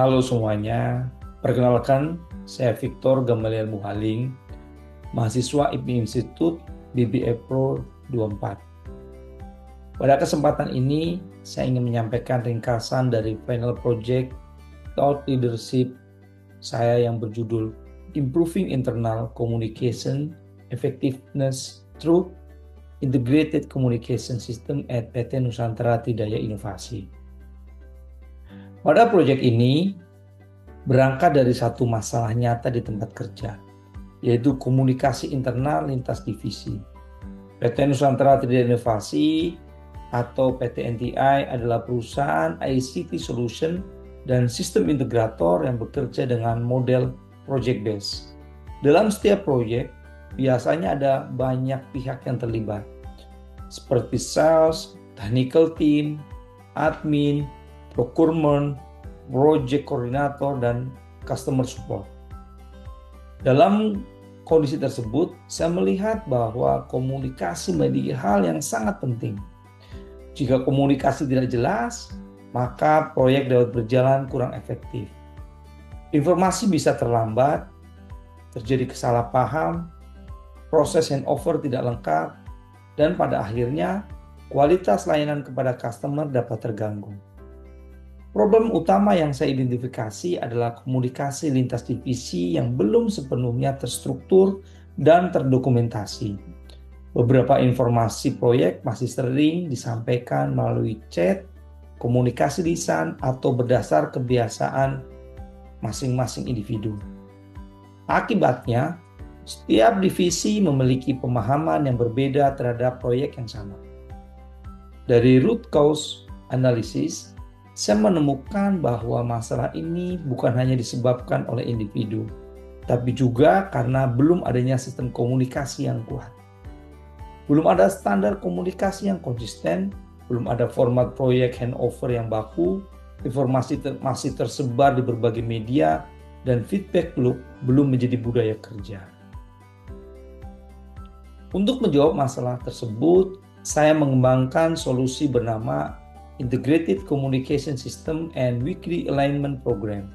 Halo semuanya, perkenalkan saya Victor Gamaliel Muhaling, mahasiswa IPI Institute BBA Pro 24. Pada kesempatan ini, saya ingin menyampaikan ringkasan dari final project Thought Leadership saya yang berjudul Improving Internal Communication Effectiveness Through Integrated Communication System at PT Nusantara Tridaya Inovasi. Pada proyek ini, berangkat dari satu masalah nyata di tempat kerja, yaitu komunikasi internal lintas divisi. PT Nusantara Tridaya Inovasi atau PT NTI adalah perusahaan ICT Solution dan sistem integrator yang bekerja dengan model project based. Dalam setiap proyek, biasanya ada banyak pihak yang terlibat, seperti sales, technical team, admin, procurement, project coordinator, dan customer support. Dalam kondisi tersebut, saya melihat bahwa komunikasi menjadi hal yang sangat penting. Jika komunikasi tidak jelas, maka proyek dapat berjalan kurang efektif. Informasi bisa terlambat, terjadi kesalahpaham, proses handover tidak lengkap, dan pada akhirnya kualitas layanan kepada customer dapat terganggu. Problem utama yang saya identifikasi adalah komunikasi lintas divisi yang belum sepenuhnya terstruktur dan terdokumentasi. Beberapa informasi proyek masih sering disampaikan melalui chat, komunikasi lisan, atau berdasar kebiasaan masing-masing individu. Akibatnya, setiap divisi memiliki pemahaman yang berbeda terhadap proyek yang sama. Dari root cause analysis, saya menemukan bahwa masalah ini bukan hanya disebabkan oleh individu, tapi juga karena belum adanya sistem komunikasi yang kuat. Belum ada standar komunikasi yang konsisten, belum ada format proyek handover yang baku, informasi masih tersebar di berbagai media, dan feedback loop belum menjadi budaya kerja. Untuk menjawab masalah tersebut, saya mengembangkan solusi bernama Integrated Communication System and Weekly Alignment Program.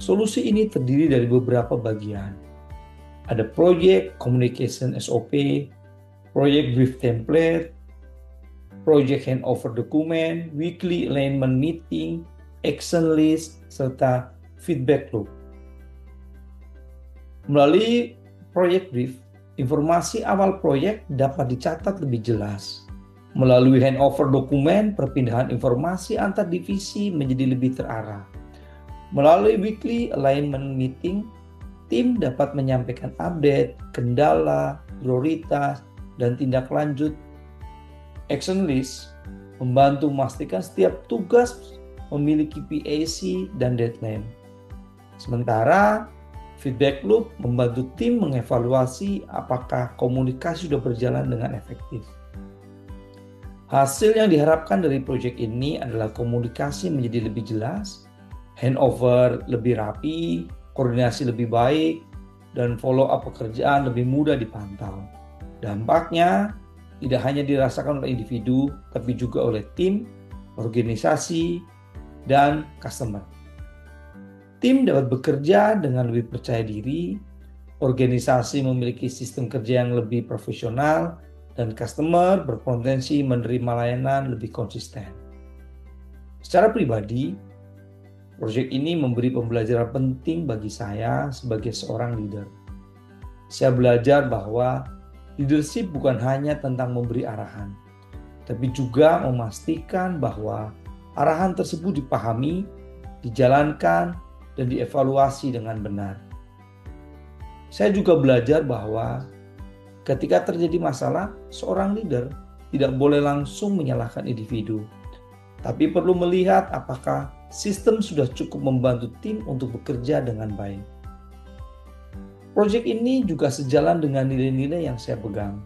Solusi ini terdiri dari beberapa bagian. Ada Project Communication SOP, Project Brief Template, Project Handover Document, Weekly Alignment Meeting, Action List, serta Feedback Loop. Melalui Project Brief, informasi awal proyek dapat dicatat lebih jelas. Melalui handover dokumen, perpindahan informasi antar divisi menjadi lebih terarah. Melalui weekly alignment meeting, tim dapat menyampaikan update, kendala, prioritas, dan tindak lanjut. Action list membantu memastikan setiap tugas memiliki PAC dan deadline. Sementara feedback loop membantu tim mengevaluasi apakah komunikasi sudah berjalan dengan efektif. Hasil yang diharapkan dari proyek ini adalah komunikasi menjadi lebih jelas, handover lebih rapi, koordinasi lebih baik, dan follow-up pekerjaan lebih mudah dipantau. Dampaknya tidak hanya dirasakan oleh individu, tapi juga oleh tim, organisasi, dan customer. Tim dapat bekerja dengan lebih percaya diri, organisasi memiliki sistem kerja yang lebih profesional, dan customer berpotensi menerima layanan lebih konsisten. Secara pribadi, proyek ini memberi pembelajaran penting bagi saya sebagai seorang leader. Saya belajar bahwa leadership bukan hanya tentang memberi arahan, tapi juga memastikan bahwa arahan tersebut dipahami, dijalankan, dan dievaluasi dengan benar. Saya juga belajar bahwa ketika terjadi masalah, seorang leader tidak boleh langsung menyalahkan individu, tapi perlu melihat apakah sistem sudah cukup membantu tim untuk bekerja dengan baik. Proyek ini juga sejalan dengan nilai-nilai yang saya pegang,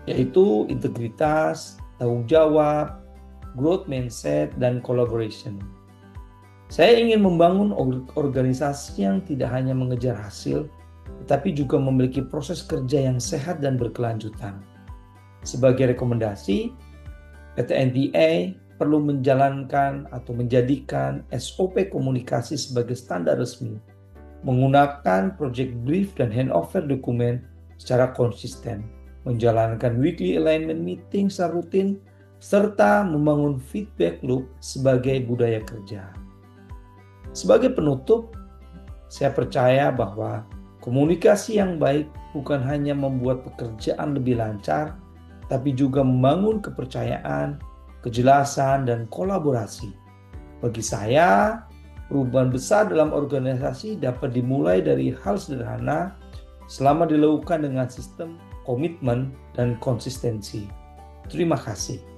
yaitu integritas, tanggung jawab, growth mindset, dan collaboration. Saya ingin membangun organisasi yang tidak hanya mengejar hasil, tetapi juga memiliki proses kerja yang sehat dan berkelanjutan. Sebagai rekomendasi, PT NTA perlu menjalankan atau menjadikan SOP komunikasi sebagai standar resmi, menggunakan project brief dan handover dokumen secara konsisten, menjalankan weekly alignment meeting secara rutin, serta membangun feedback loop sebagai budaya kerja. Sebagai penutup, saya percaya bahwa komunikasi yang baik bukan hanya membuat pekerjaan lebih lancar, tapi juga membangun kepercayaan, kejelasan, dan kolaborasi. Bagi saya, perubahan besar dalam organisasi dapat dimulai dari hal sederhana selama dilakukan dengan sistem komitmen dan konsistensi. Terima kasih.